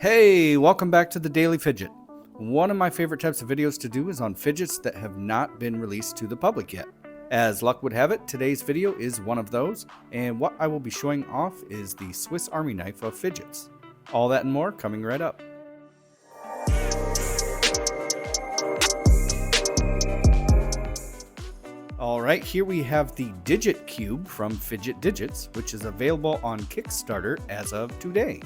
Hey, welcome back to the Daily Fidget. One of my favorite types of videos to do is on fidgets that have not been released to the public yet. As luck would have it, today's video is one of those, and what I will be showing off is the Swiss Army knife of fidgets. All that and more coming right up. Alright, here we have the Digit Cube from Fidget Digits, which is available on Kickstarter as of today.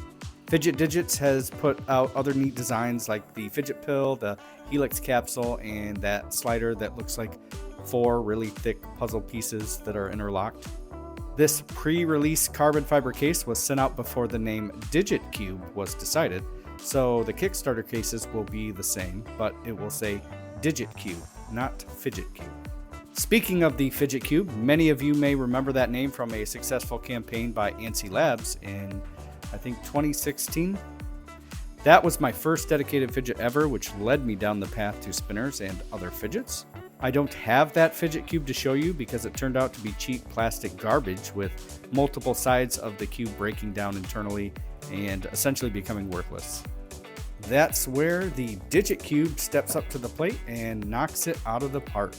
Fidget Digits has put out other neat designs like the fidget pill, the helix capsule, and that slider that looks like 4 really thick puzzle pieces that are interlocked. This pre-release carbon fiber case was sent out before the name Digit Cube was decided, so the Kickstarter cases will be the same, but it will say Digit Cube, not Fidget Cube. Speaking of the Fidget Cube, many of you may remember that name from a successful campaign by ANSI Labs in, I think, 2016. That was my first dedicated fidget ever, which led me down the path to spinners and other fidgets. I don't have that Fidget Cube to show you because it turned out to be cheap plastic garbage with multiple sides of the cube breaking down internally and essentially becoming worthless. That's where the Digit Cube steps up to the plate and knocks it out of the park.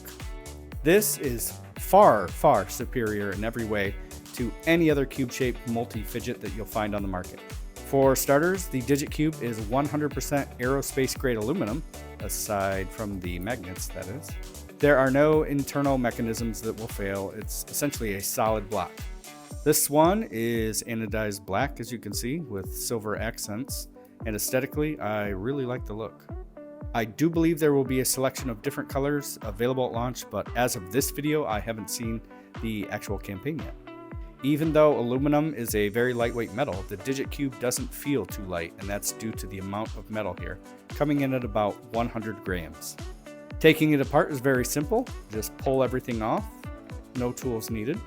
This is far, far superior in every way to any other cube-shaped multi-fidget that you'll find on the market. For starters, the Digit Cube is 100% aerospace-grade aluminum, aside from the magnets, that is. There are no internal mechanisms that will fail. It's essentially a solid block. This one is anodized black, as you can see, with silver accents, and aesthetically, I really like the look. I do believe there will be a selection of different colors available at launch, but as of this video, I haven't seen the actual campaign yet. Even though aluminum is a very lightweight metal, the Digit Cube doesn't feel too light, and that's due to the amount of metal here, coming in at about 100 grams. Taking it apart is very simple. Just pull everything off, no tools needed.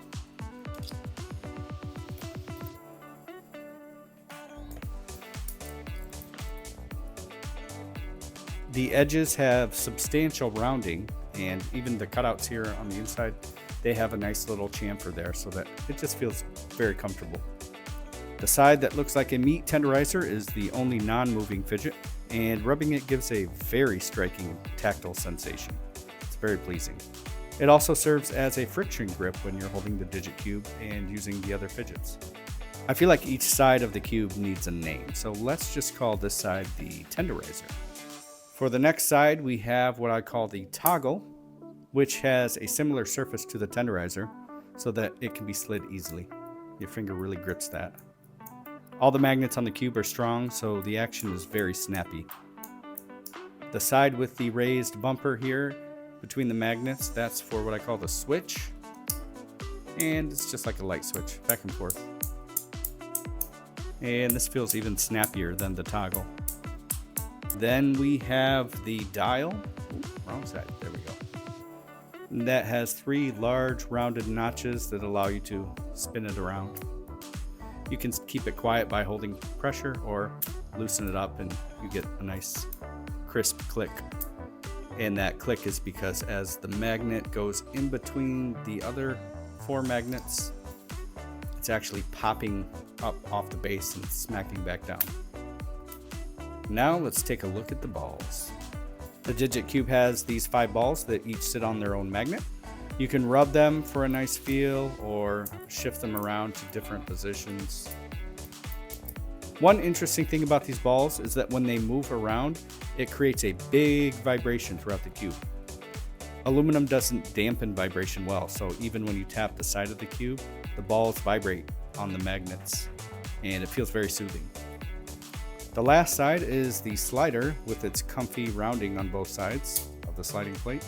The edges have substantial rounding, and even the cutouts here on the inside, they have a nice little chamfer there so that it just feels very comfortable. The side that looks like a meat tenderizer is the only non-moving fidget, and rubbing it gives a very striking tactile sensation. It's very pleasing. It also serves as a friction grip when you're holding the Digit Cube and using the other fidgets. I feel like each side of the cube needs a name, so let's just call this side the tenderizer. For the next side, we have what I call the toggle, which has a similar surface to the tenderizer so that it can be slid easily. Your finger really grips that. All the magnets on the cube are strong, so the action is very snappy. The side with the raised bumper here between the magnets, that's for what I call the switch. And it's just like a light switch, back and forth. And this feels even snappier than the toggle. Then we have the dial. Ooh, wrong side, there we go. And that has 3 large rounded notches that allow you to spin it around. You can keep it quiet by holding pressure or loosen it up and you get a nice crisp click. And that click is because as the magnet goes in between the other 4 magnets, it's actually popping up off the base and smacking back down. Now let's take a look at the balls. The Digit Cube has these 5 balls that each sit on their own magnet. You can rub them for a nice feel or shift them around to different positions. One interesting thing about these balls is that when they move around, it creates a big vibration throughout the cube. Aluminum doesn't dampen vibration well, so even when you tap the side of the cube, the balls vibrate on the magnets, and it feels very soothing. The last side is the slider with its comfy rounding on both sides of the sliding plate.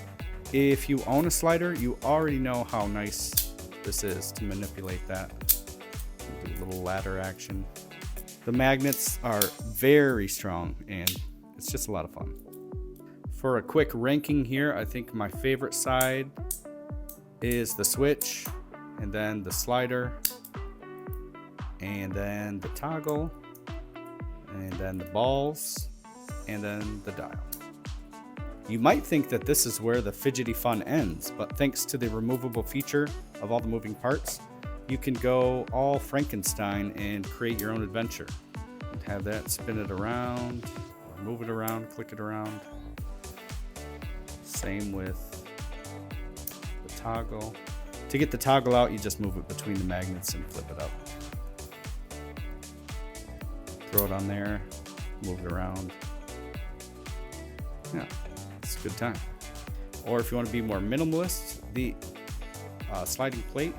If you own a slider, you already know how nice this is to manipulate that. Do a little ladder action. The magnets are very strong and it's just a lot of fun. For a quick ranking here, I think my favorite side is the switch, and then the slider, and then the toggle, and then the balls, and then the dial. You might think that this is where the fidgety fun ends, but thanks to the removable feature of all the moving parts, you can go all Frankenstein and create your own adventure. have that spin it around, or move it around, click it around. Same with the toggle. To get the toggle out, you just move it between the magnets and flip it up. Throw it on there, move it around. Yeah, it's a good time. Or if you want to be more minimalist, the sliding plate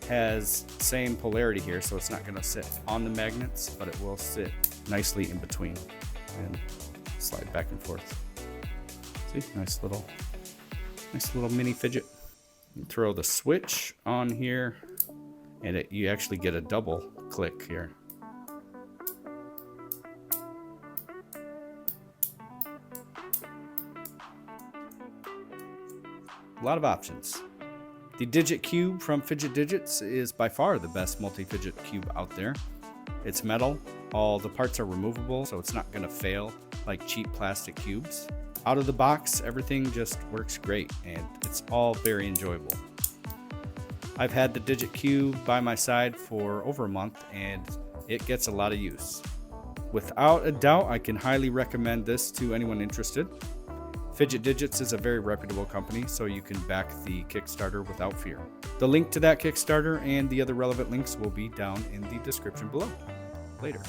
has same polarity here, so it's not going to sit on the magnets, but it will sit nicely in between and slide back and forth. See, nice little mini fidget. You throw the switch on here, and you actually get a double click here. A lot of options. The Digit Cube from Fidget Digits is by far the best multi-fidget cube out there. It's metal, all the parts are removable, so it's not going to fail like cheap plastic cubes. Out of the box, everything just works great, and it's all very enjoyable. I've had the Digit Cube by my side for over a month, and it gets a lot of use. Without a doubt, I can highly recommend this to anyone interested. Fidget Digits is a very reputable company, so you can back the Kickstarter without fear. The link to that Kickstarter and the other relevant links will be down in the description below. Later.